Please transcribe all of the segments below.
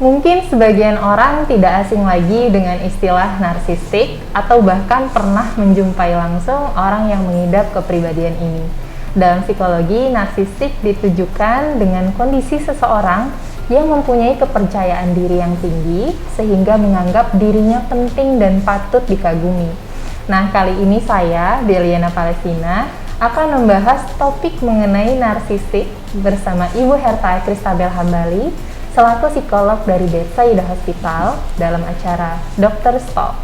Mungkin sebagian orang tidak asing lagi dengan istilah narsistik atau bahkan pernah menjumpai langsung orang yang mengidap kepribadian ini. Dalam psikologi, narsistik ditujukan dengan kondisi seseorang yang mempunyai kepercayaan diri yang tinggi sehingga menganggap dirinya penting dan patut dikagumi. Nah, kali ini saya, Deliana Palestina, akan membahas topik mengenai narsistik bersama Ibu Herta Kristabel Hambali selaku psikolog dari Betsaida Hospital dalam acara Dr. Stop.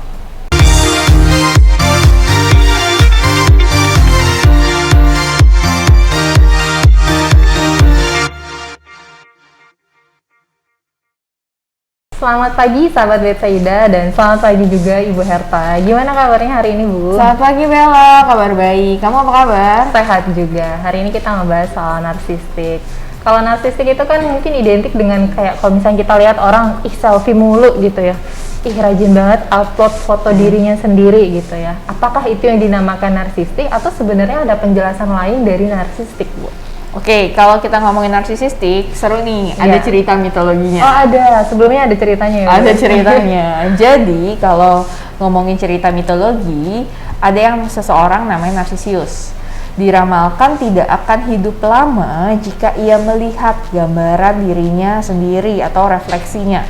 Selamat pagi sahabat Betsaida dan selamat pagi juga Ibu Herta. Gimana kabarnya hari ini, Bu? Selamat pagi Bella, kabar baik. Kamu apa kabar? Sehat juga. Hari ini kita ngebahas soal narsistik. Kalau narsistik itu kan mungkin identik dengan kayak kalau misalnya kita lihat orang selfie mulu gitu ya. Rajin banget upload foto dirinya sendiri gitu ya. Apakah itu yang dinamakan narsistik atau sebenarnya ada penjelasan lain dari narsistik, Bu? Oke, kalau kita ngomongin narsistik, seru nih, ada cerita mitologinya. Oh ada, sebelumnya ada ceritanya ya? Ada ceritanya. Jadi, kalau ngomongin cerita mitologi, ada yang seseorang namanya Narsisius. Diramalkan tidak akan hidup lama jika ia melihat gambaran dirinya sendiri atau refleksinya.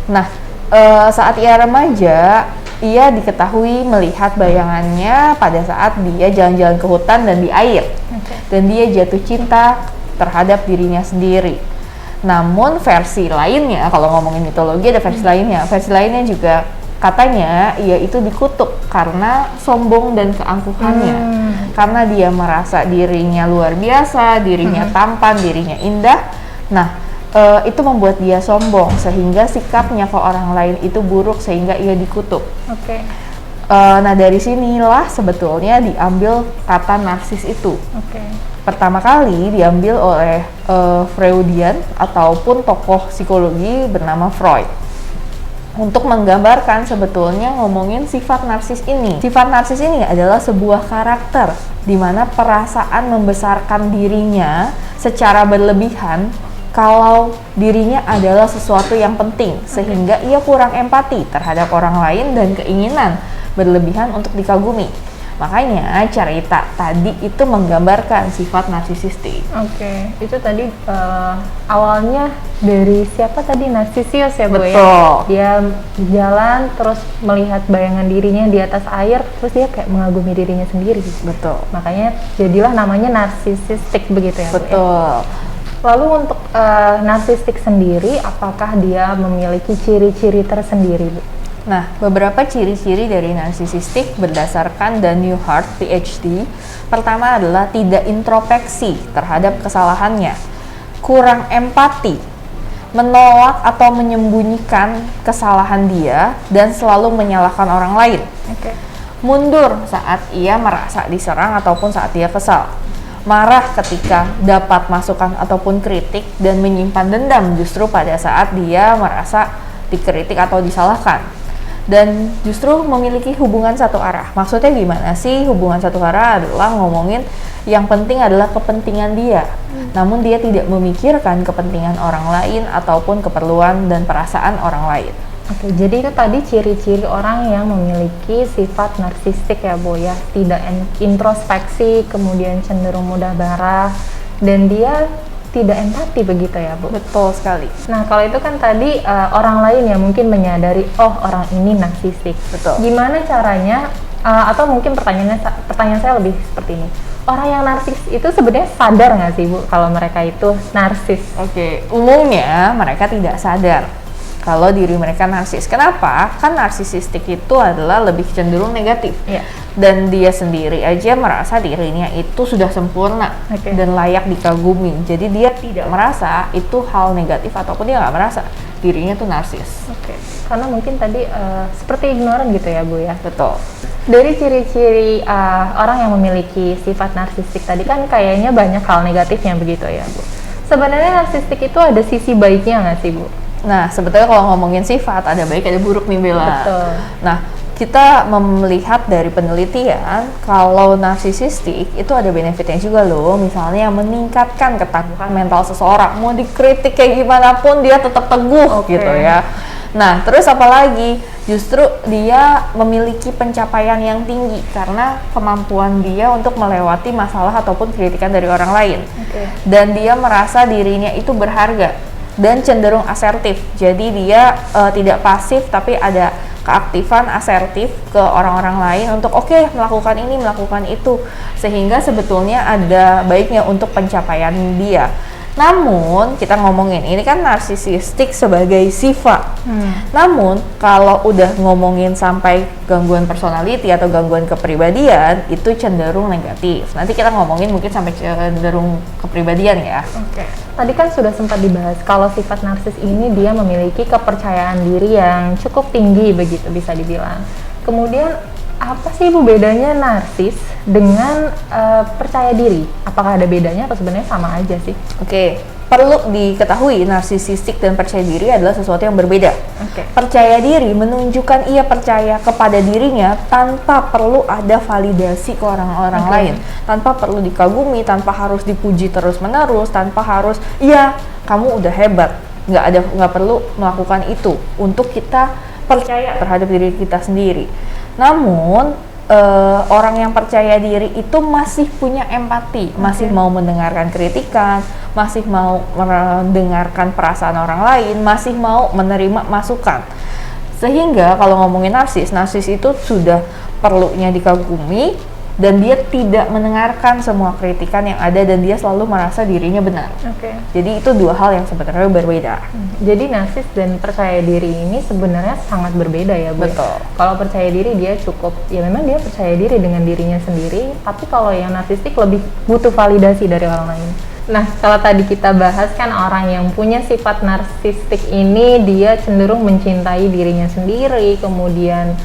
Nah, saat ia remaja, ia diketahui melihat bayangannya pada saat dia jalan-jalan ke hutan dan di air. Dan dia jatuh cinta terhadap dirinya sendiri. Namun versi lainnya, kalau ngomongin mitologi ada versi lainnya. Versi lainnya juga katanya ia itu dikutuk karena sombong dan keangkuhannya. Karena dia merasa dirinya luar biasa, dirinya tampan, dirinya indah. Nah, itu membuat dia sombong sehingga sikapnya ke orang lain itu buruk sehingga ia dikutuk. Nah, dari sinilah sebetulnya diambil kata narsis itu. Pertama kali diambil oleh Freudian ataupun tokoh psikologi bernama Freud untuk menggambarkan sebetulnya ngomongin sifat narsis ini. Sifat narsis ini adalah sebuah karakter di mana perasaan membesarkan dirinya secara berlebihan kalau dirinya adalah sesuatu yang penting sehingga ia kurang empati terhadap orang lain dan keinginan berlebihan untuk dikagumi. Makanya cerita tadi itu menggambarkan sifat narsisistik. Itu tadi awalnya dari siapa tadi? Narsisius ya, Bu? Betul. Ya? Dia jalan terus melihat bayangan dirinya di atas air, terus dia kayak mengagumi dirinya sendiri. Betul. Makanya jadilah namanya narsisistik begitu ya, Bu? Betul. Lalu untuk narsistik sendiri, apakah dia memiliki ciri-ciri tersendiri, Bu? Nah, beberapa ciri-ciri dari narsisistik berdasarkan Dan Newhart, PhD. Pertama adalah tidak introspeksi terhadap kesalahannya, kurang empati, menolak atau menyembunyikan kesalahan dia, dan selalu menyalahkan orang lain. Mundur saat ia merasa diserang ataupun saat ia kesal. Marah ketika dapat masukan ataupun kritik, dan menyimpan dendam justru pada saat dia merasa dikritik atau disalahkan. Dan justru memiliki hubungan satu arah. Maksudnya gimana sih hubungan satu arah? Adalah ngomongin yang penting adalah kepentingan dia. Namun dia tidak memikirkan kepentingan orang lain ataupun keperluan dan perasaan orang lain. Jadi itu tadi ciri-ciri orang yang memiliki sifat narsistik ya, Bu ya. Tidak introspeksi, kemudian cenderung mudah marah, dan dia tidak empati begitu ya, Bu? Betul sekali. Nah, kalau itu kan tadi orang lain yang mungkin menyadari, oh orang ini narsistik. Betul. Gimana caranya, atau mungkin pertanyaan saya lebih seperti ini. Orang yang narsis itu sebenarnya sadar nggak sih, Bu, kalau mereka itu narsis? Umumnya mereka tidak sadar kalau diri mereka narsis. Kenapa? Kan narsisistik itu adalah lebih cenderung negatif. Dan dia sendiri aja merasa dirinya itu sudah sempurna dan layak dikagumi. Jadi dia tidak merasa itu hal negatif ataupun dia nggak merasa dirinya tuh narsis. Karena mungkin tadi seperti ignoran gitu ya, Bu ya? Betul. Dari ciri-ciri orang yang memiliki sifat narsistik tadi kan kayaknya banyak hal negatifnya begitu ya, Bu? Sebenarnya narsistik itu ada sisi baiknya nggak sih, Bu? Nah, sebetulnya kalau ngomongin sifat ada baik ada buruk nih, Bella. Betul. Nah, kita melihat dari penelitian kalau narsisistik itu ada benefitnya juga loh, misalnya meningkatkan ketahanan mental seseorang, mau dikritik kayak gimana pun dia tetap teguh gitu ya. Nah terus apalagi justru dia memiliki pencapaian yang tinggi karena kemampuan dia untuk melewati masalah ataupun kritikan dari orang lain, dan dia merasa dirinya itu berharga dan cenderung asertif, jadi dia tidak pasif tapi ada keaktifan asertif ke orang-orang lain untuk melakukan ini, melakukan itu, sehingga sebetulnya ada baiknya untuk pencapaian dia. Namun kita ngomongin ini kan narsisistik sebagai sifat. Namun kalau udah ngomongin sampai gangguan personality atau gangguan kepribadian itu cenderung negatif. Nanti kita ngomongin mungkin sampai cenderung kepribadian ya. Tadi kan sudah sempat dibahas kalau sifat narsis ini dia memiliki kepercayaan diri yang cukup tinggi begitu bisa dibilang. Kemudian apa sih Bu bedanya narsis dengan percaya diri? Apakah ada bedanya atau sebenarnya sama aja sih? Perlu diketahui narsisistik dan percaya diri adalah sesuatu yang berbeda. Percaya diri menunjukkan ia percaya kepada dirinya tanpa perlu ada validasi ke orang-orang lain, tanpa perlu dikagumi, tanpa harus dipuji terus-menerus, tanpa harus iya kamu udah hebat. Nggak perlu melakukan itu untuk kita percaya terhadap diri kita sendiri. Namun orang yang percaya diri itu masih punya empati, masih mau mendengarkan kritikan, masih mau mendengarkan perasaan orang lain, masih mau menerima masukan. Sehingga kalau ngomongin narsis itu sudah perlunya dikagumi, dan dia tidak mendengarkan semua kritikan yang ada, dan dia selalu merasa dirinya benar. Jadi itu dua hal yang sebenarnya berbeda. Jadi narsis dan percaya diri ini sebenarnya sangat berbeda ya Bu. Betul. Kalau percaya diri dia cukup, ya memang dia percaya diri dengan dirinya sendiri, tapi kalau yang narsistik lebih butuh validasi dari orang lain. Nah, kalau tadi kita bahas kan orang yang punya sifat narsistik ini dia cenderung mencintai dirinya sendiri, kemudian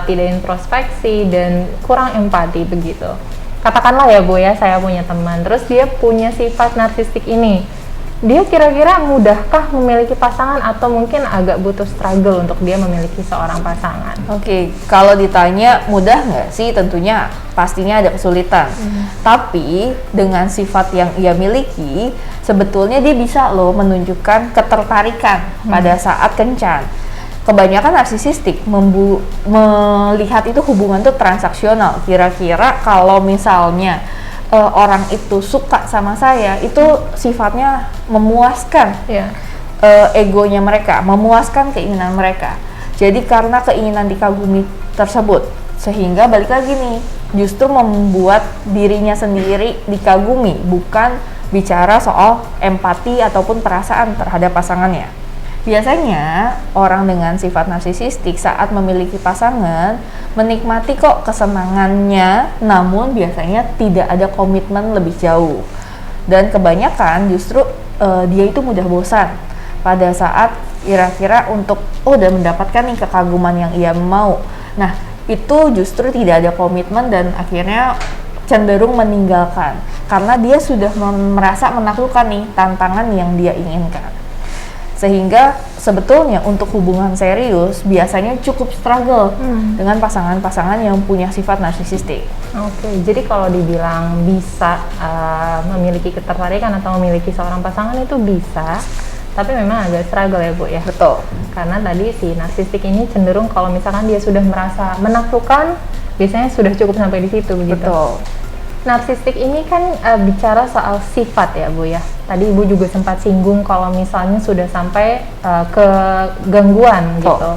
tidak introspeksi dan kurang empati begitu. Katakanlah ya Bu ya, saya punya teman, terus dia punya sifat narsistik ini. Dia kira-kira mudahkah memiliki pasangan atau mungkin agak butuh struggle untuk dia memiliki seorang pasangan? Kalau ditanya mudah nggak sih, tentunya pastinya ada kesulitan. Tapi dengan sifat yang ia miliki, sebetulnya dia bisa loh menunjukkan ketertarikan pada saat kencan. Kebanyakan narsisistik melihat itu hubungan tuh transaksional. Kira-kira kalau misalnya orang itu suka sama saya, itu sifatnya memuaskan egonya mereka, memuaskan keinginan mereka. Jadi karena keinginan dikagumi tersebut, sehingga balik lagi nih, justru membuat dirinya sendiri dikagumi, bukan bicara soal empati ataupun perasaan terhadap pasangannya. Biasanya orang dengan sifat narsisistik saat memiliki pasangan menikmati kok kesenangannya, namun biasanya tidak ada komitmen lebih jauh. Dan kebanyakan justru dia itu mudah bosan pada saat kira-kira untuk udah mendapatkan nih kekaguman yang ia mau. Nah, itu justru tidak ada komitmen dan akhirnya cenderung meninggalkan karena dia sudah merasa menaklukkan nih tantangan yang dia inginkan. Sehingga sebetulnya untuk hubungan serius biasanya cukup struggle dengan pasangan-pasangan yang punya sifat narsisistik. Jadi kalau dibilang bisa memiliki ketertarikan atau memiliki seorang pasangan itu bisa, tapi memang agak struggle ya Bu ya. Betul. Karena tadi si narsistik ini cenderung kalau misalkan dia sudah merasa menaklukkan, biasanya sudah cukup sampai di situ begitu. Betul. Narsistik ini kan bicara soal sifat ya Bu ya. Tadi Ibu juga sempat singgung kalau misalnya sudah sampai ke gangguan gitu.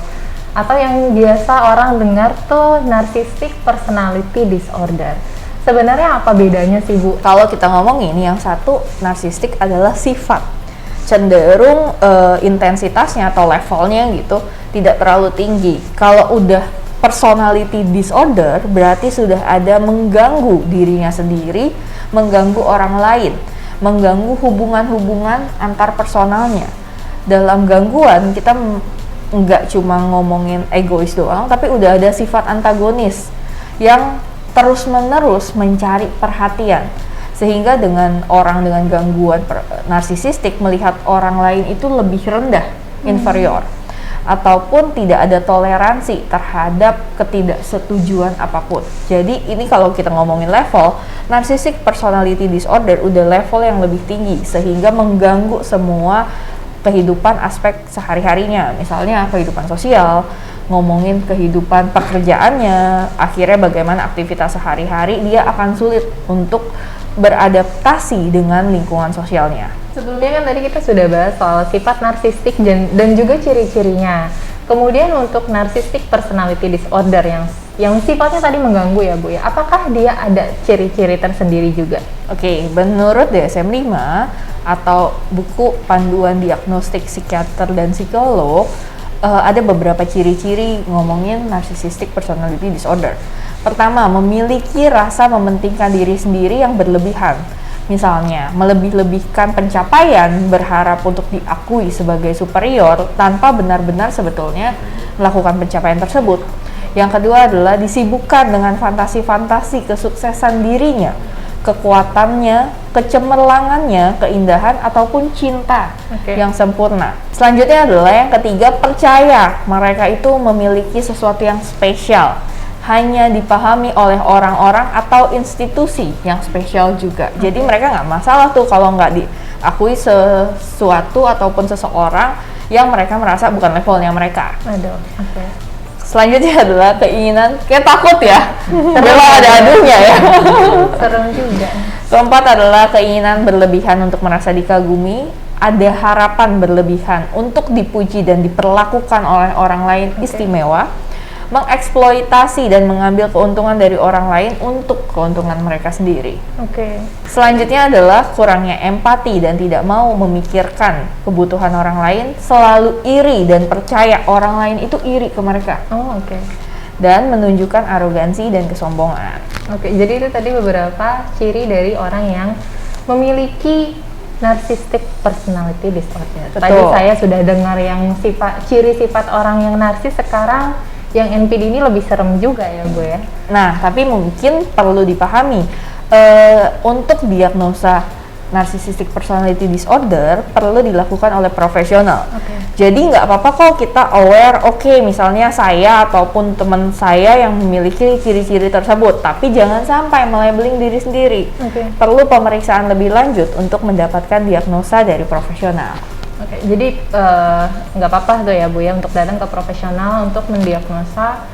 Atau yang biasa orang dengar tuh narcissistic personality disorder. Sebenarnya apa bedanya sih Bu? Kalau kita ngomongin yang satu narsistik adalah sifat, cenderung intensitasnya atau levelnya gitu tidak terlalu tinggi. Kalau udah personality disorder berarti sudah ada mengganggu dirinya sendiri, mengganggu orang lain, mengganggu hubungan-hubungan antar personalnya. Dalam gangguan kita nggak cuma ngomongin egois doang, tapi udah ada sifat antagonis yang terus-menerus mencari perhatian. Sehingga dengan orang dengan gangguan narsisistik melihat orang lain itu lebih rendah, inferior. ataupun tidak ada toleransi terhadap ketidaksetujuan apapun. Jadi ini kalau kita ngomongin level, narcissistic personality disorder udah level yang lebih tinggi sehingga mengganggu semua kehidupan aspek sehari-harinya. Misalnya kehidupan sosial, ngomongin kehidupan pekerjaannya, akhirnya bagaimana aktivitas sehari-hari dia akan sulit untuk beradaptasi dengan lingkungan sosialnya. Sebelumnya kan tadi kita sudah bahas soal sifat narsistik dan juga ciri-cirinya. Kemudian untuk narcissistic personality disorder yang sifatnya tadi mengganggu ya Bu ya, apakah dia ada ciri-ciri tersendiri juga? Oke, menurut DSM-5 atau buku panduan diagnostik psikiater dan psikolog, ada beberapa ciri-ciri ngomongin narcissistic personality disorder. Pertama, memiliki rasa mementingkan diri sendiri yang berlebihan. Misalnya, melebih-lebihkan pencapaian, berharap untuk diakui sebagai superior tanpa benar-benar sebetulnya melakukan pencapaian tersebut. Yang kedua adalah disibukkan dengan fantasi-fantasi kesuksesan dirinya, kekuatannya, kecemerlangannya, keindahan, ataupun cinta yang sempurna. Selanjutnya adalah yang ketiga, percaya mereka itu memiliki sesuatu yang spesial, hanya dipahami oleh orang-orang atau institusi yang spesial juga. Jadi mereka nggak masalah tuh kalau nggak diakui sesuatu ataupun seseorang yang mereka merasa bukan levelnya mereka. Aduh, Selanjutnya adalah keinginan, kayak takut ya, memang ada adunya ya. Serem juga. Keempat adalah keinginan berlebihan untuk merasa dikagumi, ada harapan berlebihan untuk dipuji dan diperlakukan oleh orang lain istimewa, mengeksploitasi dan mengambil keuntungan dari orang lain untuk keuntungan mereka sendiri. Selanjutnya adalah kurangnya empati dan tidak mau memikirkan kebutuhan orang lain, selalu iri dan percaya orang lain itu iri ke mereka. Dan menunjukkan arogansi dan kesombongan. Jadi itu tadi beberapa ciri dari orang yang memiliki narcissistic personality disorder. Betul. Tadi saya sudah dengar yang ciri sifat orang yang narsis, sekarang yang NPD ini lebih serem juga ya Bu ya. Nah, tapi mungkin perlu dipahami untuk diagnosa narcissistic personality disorder perlu dilakukan oleh profesional. Jadi nggak apa-apa kok kita aware, misalnya saya ataupun teman saya yang memiliki ciri-ciri tersebut, tapi jangan sampai melabeling diri sendiri. Perlu pemeriksaan lebih lanjut untuk mendapatkan diagnosa dari profesional. Jadi nggak apa-apa tuh ya Bu ya untuk datang ke profesional untuk mendiagnosa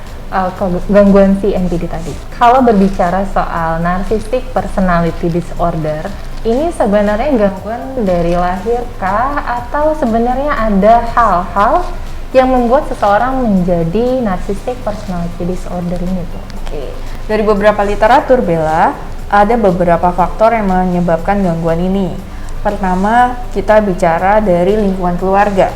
gangguan si NPD tadi. Kalau berbicara soal narcissistic personality disorder, ini sebenarnya gangguan dari lahir kah atau sebenarnya ada hal-hal yang membuat seseorang menjadi narcissistic personality disorder ini Bu? Dari beberapa literatur Bella, ada beberapa faktor yang menyebabkan gangguan ini. Pertama, kita bicara dari lingkungan keluarga.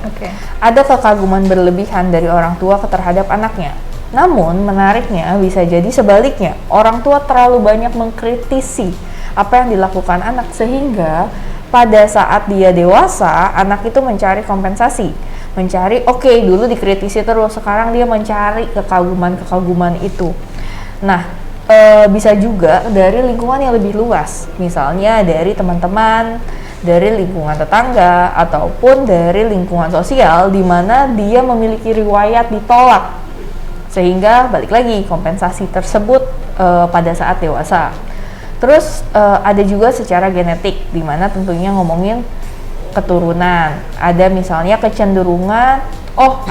Ada kekaguman berlebihan dari orang tua terhadap anaknya. Namun, menariknya bisa jadi sebaliknya. Orang tua terlalu banyak mengkritisi apa yang dilakukan anak sehingga pada saat dia dewasa, anak itu mencari kompensasi. Mencari, dulu dikritisi terus, sekarang dia mencari kekaguman-kekaguman itu. Nah, bisa juga dari lingkungan yang lebih luas. Misalnya dari teman-teman, dari lingkungan tetangga, ataupun dari lingkungan sosial di mana dia memiliki riwayat ditolak, sehingga balik lagi kompensasi tersebut pada saat dewasa. Terus ada juga secara genetik, di mana tentunya ngomongin keturunan. Ada misalnya kecenderungan,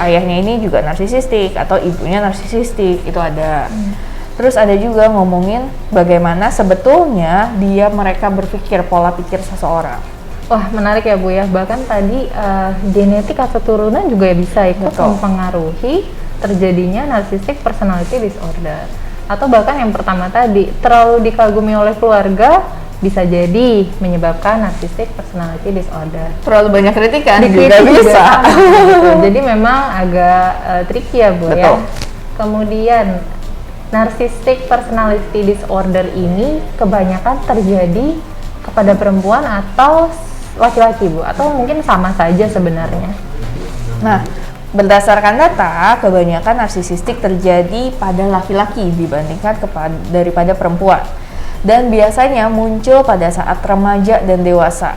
ayahnya ini juga narsisistik atau ibunya narsisistik, itu ada. Terus ada juga ngomongin bagaimana sebetulnya mereka berpikir, pola pikir seseorang. Wah, menarik ya Bu ya. Bahkan tadi genetik atau turunan juga bisa ikut mempengaruhi terjadinya narcissistic personality disorder. Atau bahkan yang pertama tadi, terlalu dikagumi oleh keluarga bisa jadi menyebabkan narcissistic personality disorder. Terlalu banyak kritikan juga bisa. Jadi memang agak tricky ya Bu ya. Kemudian narcissistic personality disorder ini kebanyakan terjadi kepada perempuan atau laki-laki Bu, atau mungkin sama saja sebenarnya? Nah, berdasarkan data, kebanyakan narsisistik terjadi pada laki-laki dibandingkan daripada perempuan, dan biasanya muncul pada saat remaja dan dewasa.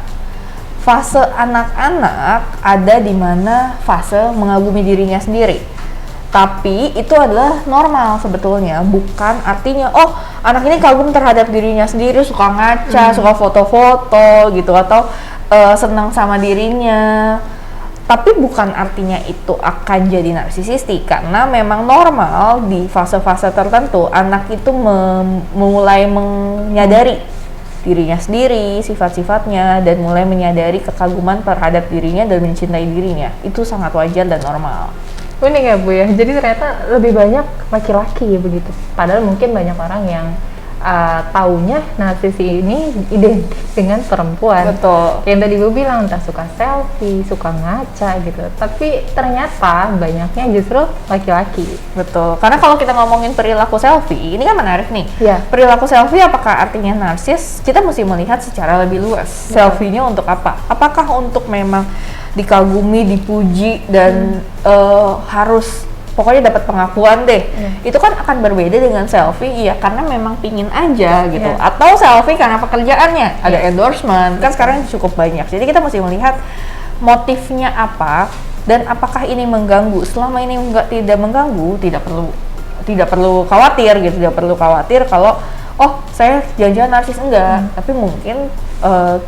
fase anak-anak ada di mana fase mengagumi dirinya sendiri. Tapi itu adalah normal sebetulnya, bukan artinya oh anak ini kagum terhadap dirinya sendiri, suka ngaca, suka foto-foto gitu, atau senang sama dirinya. Tapi bukan artinya itu akan jadi narsisistik, karena memang normal di fase-fase tertentu anak itu mulai menyadari dirinya sendiri, sifat-sifatnya, dan mulai menyadari kekaguman terhadap dirinya dan mencintai dirinya. Itu sangat wajar dan normal. Unik ya Bu ya, jadi ternyata lebih banyak laki-laki ya begitu. Padahal mungkin banyak orang yang taunya narsis ini identik dengan perempuan. Betul. Yang tadi Bu bilang entah suka selfie, suka ngaca gitu. Tapi ternyata banyaknya justru laki-laki. Betul. Karena kalau kita ngomongin perilaku selfie, ini kan menarik nih. Iya. Perilaku selfie apakah artinya narsis? Kita mesti melihat secara lebih luas. Selfie-nya untuk apa? Apakah untuk memang dikagumi, dipuji, dan harus pokoknya dapat pengakuan deh. Itu kan akan berbeda dengan selfie ya karena memang pingin aja gitu. Atau selfie karena pekerjaannya, ada endorsement. Kan sekarang cukup banyak. Jadi kita mesti melihat motifnya apa dan apakah ini mengganggu. Selama ini tidak mengganggu, tidak perlu khawatir gitu. Tidak perlu khawatir kalau oh saya jangan-jangan narsis, enggak. Tapi mungkin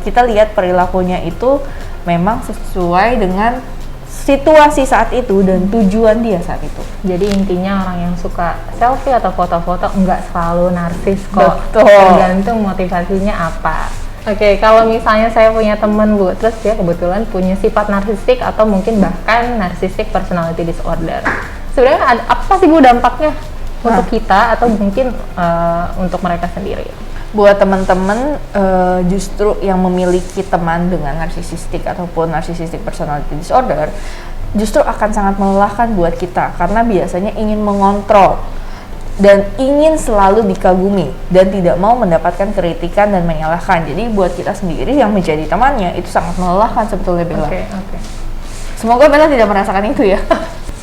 kita lihat perilakunya itu memang sesuai dengan situasi saat itu dan tujuan dia saat itu. Jadi intinya orang yang suka selfie atau foto-foto enggak selalu narsis kok. Betul. Tergantung motivasinya apa. Oke, kalau misalnya saya punya teman Bu, terus dia kebetulan punya sifat narsistik atau mungkin bahkan narcissistic personality disorder. Sebenarnya apa sih Bu dampaknya untuk kita atau mungkin untuk mereka sendiri? Buat teman-teman justru yang memiliki teman dengan narsisistik ataupun narcissistic personality disorder justru akan sangat melelahkan buat kita karena biasanya ingin mengontrol dan ingin selalu dikagumi dan tidak mau mendapatkan kritikan dan menyalahkan. Jadi buat kita sendiri yang menjadi temannya itu sangat melelahkan sebetulnya Bella. Oke. Semoga Bella tidak merasakan itu ya.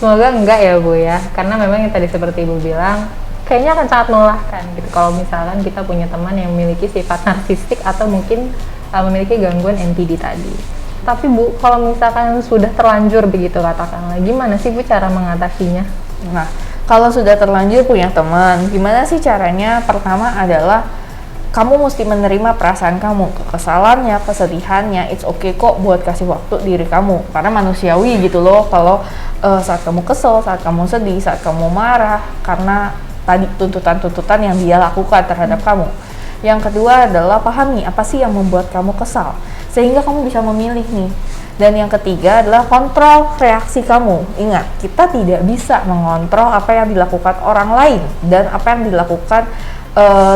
Semoga enggak ya Bu ya, karena memang yang tadi seperti Ibu bilang kayaknya akan sangat melelahkan gitu kalau misalkan kita punya teman yang memiliki sifat narsistik atau mungkin memiliki gangguan NPD tadi. Tapi Bu, kalau misalkan sudah terlanjur begitu katakanlah, gimana sih Bu cara mengatasinya? Nah, kalau sudah terlanjur punya teman, gimana sih caranya? Pertama adalah kamu mesti menerima perasaan kamu, kekesalannya, kesedihannya. It's okay kok buat kasih waktu diri kamu, karena manusiawi gitu loh. Kalau saat kamu kesel, saat kamu sedih, saat kamu marah, karena tadi tuntutan-tuntutan yang dia lakukan terhadap kamu. Yang kedua adalah pahami apa sih yang membuat kamu kesal, sehingga kamu bisa memilih nih. Dan yang ketiga adalah kontrol reaksi kamu. Ingat, kita tidak bisa mengontrol apa yang dilakukan orang lain dan apa yang dilakukan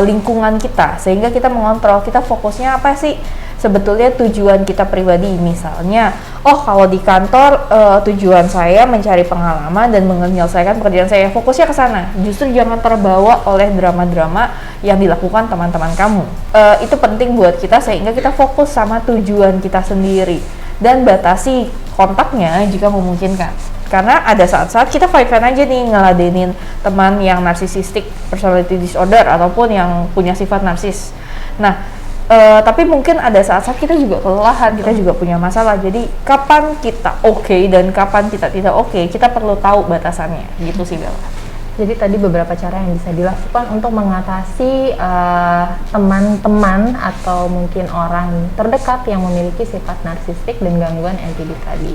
lingkungan kita, sehingga kita mengontrol, kita fokusnya apa sih sebetulnya tujuan kita pribadi. Misalnya, oh kalau di kantor tujuan saya mencari pengalaman dan menyelesaikan pekerjaan saya, fokusnya ke sana. Justru jangan terbawa oleh drama-drama yang dilakukan teman-teman kamu. Itu penting buat kita sehingga kita fokus sama tujuan kita sendiri dan batasi kontaknya jika memungkinkan. Karena ada saat-saat kita fine-fine aja nih ngeladenin teman yang narcissistic personality disorder ataupun yang punya sifat narsis. Nah, tapi mungkin ada saat-saat kita juga kelelahan, kita juga punya masalah. Jadi kapan kita oke dan kapan kita tidak oke, kita perlu tahu batasannya. Gitu sih Bella. Jadi tadi beberapa cara yang bisa dilakukan untuk mengatasi teman-teman atau mungkin orang terdekat yang memiliki sifat narsistik dan gangguan NPD tadi.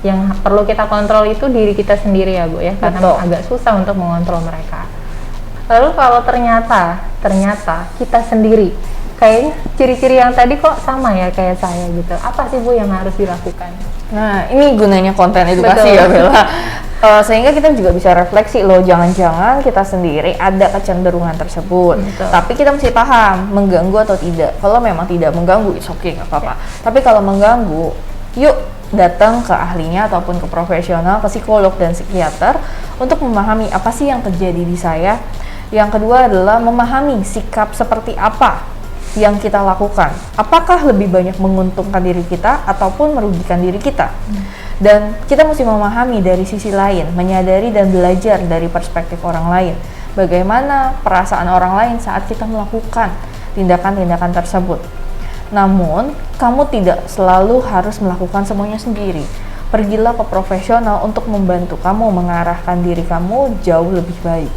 Yang perlu kita kontrol itu diri kita sendiri ya Bu ya, karena agak susah untuk mengontrol mereka. Lalu kalau ternyata kita sendiri kayaknya ciri-ciri yang tadi kok sama ya kayak saya gitu, apa sih Bu yang harus dilakukan? Nah, ini gunanya konten edukasi ya Bella. Sehingga kita juga bisa refleksi loh, jangan-jangan kita sendiri ada kecenderungan tersebut. Tapi kita mesti paham mengganggu atau tidak. Kalau memang tidak mengganggu, it's okay, nggak apa-apa. Tapi kalau mengganggu, yuk datang ke ahlinya ataupun ke profesional, ke psikolog dan psikiater untuk memahami apa sih yang terjadi di saya. Yang kedua adalah memahami sikap seperti apa yang kita lakukan. Apakah lebih banyak menguntungkan diri kita ataupun merugikan diri kita? Dan kita mesti memahami dari sisi lain, menyadari dan belajar dari perspektif orang lain. Bagaimana perasaan orang lain saat kita melakukan tindakan-tindakan tersebut. Namun, kamu tidak selalu harus melakukan semuanya sendiri. Pergilah ke profesional untuk membantu kamu mengarahkan diri kamu jauh lebih baik.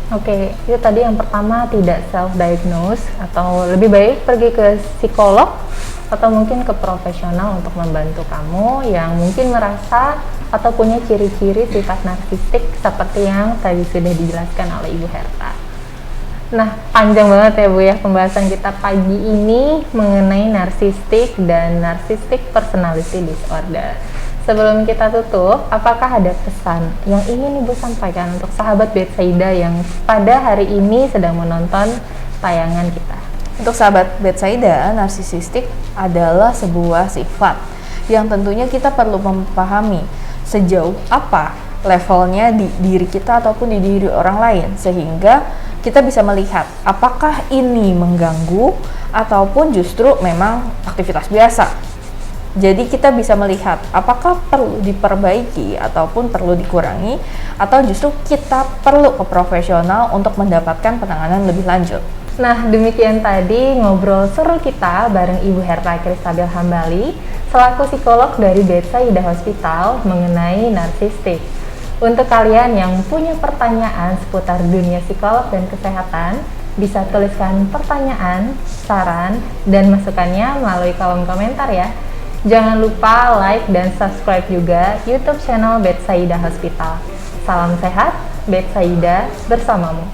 Oke, itu tadi yang pertama, tidak self-diagnose, atau lebih baik pergi ke psikolog atau mungkin ke profesional untuk membantu kamu yang mungkin merasa atau punya ciri-ciri sifat narsistik seperti yang tadi sudah dijelaskan oleh Ibu Herta. Nah, panjang banget ya Bu ya pembahasan kita pagi ini mengenai narsistik dan narcissistic personality disorder. Sebelum kita tutup, apakah ada pesan yang ingin Ibu sampaikan untuk sahabat Betsaida yang pada hari ini sedang menonton tayangan kita? Untuk sahabat Betsaida, narsisistik adalah sebuah sifat yang tentunya kita perlu memahami sejauh apa levelnya di diri kita ataupun di diri orang lain, sehingga kita bisa melihat apakah ini mengganggu ataupun justru memang aktivitas biasa. Jadi kita bisa melihat apakah perlu diperbaiki ataupun perlu dikurangi, atau justru kita perlu ke profesional untuk mendapatkan penanganan lebih lanjut. Nah, demikian tadi ngobrol seru kita bareng Ibu Herta Kristabil Hambali selaku psikolog dari Betsaida Hospital mengenai narsistik. Untuk kalian yang punya pertanyaan seputar dunia psikolog dan kesehatan, bisa tuliskan pertanyaan, saran, dan masukannya melalui kolom komentar ya. Jangan lupa like dan subscribe juga YouTube channel Betsaida Hospital. Salam sehat, Betsaida bersamamu.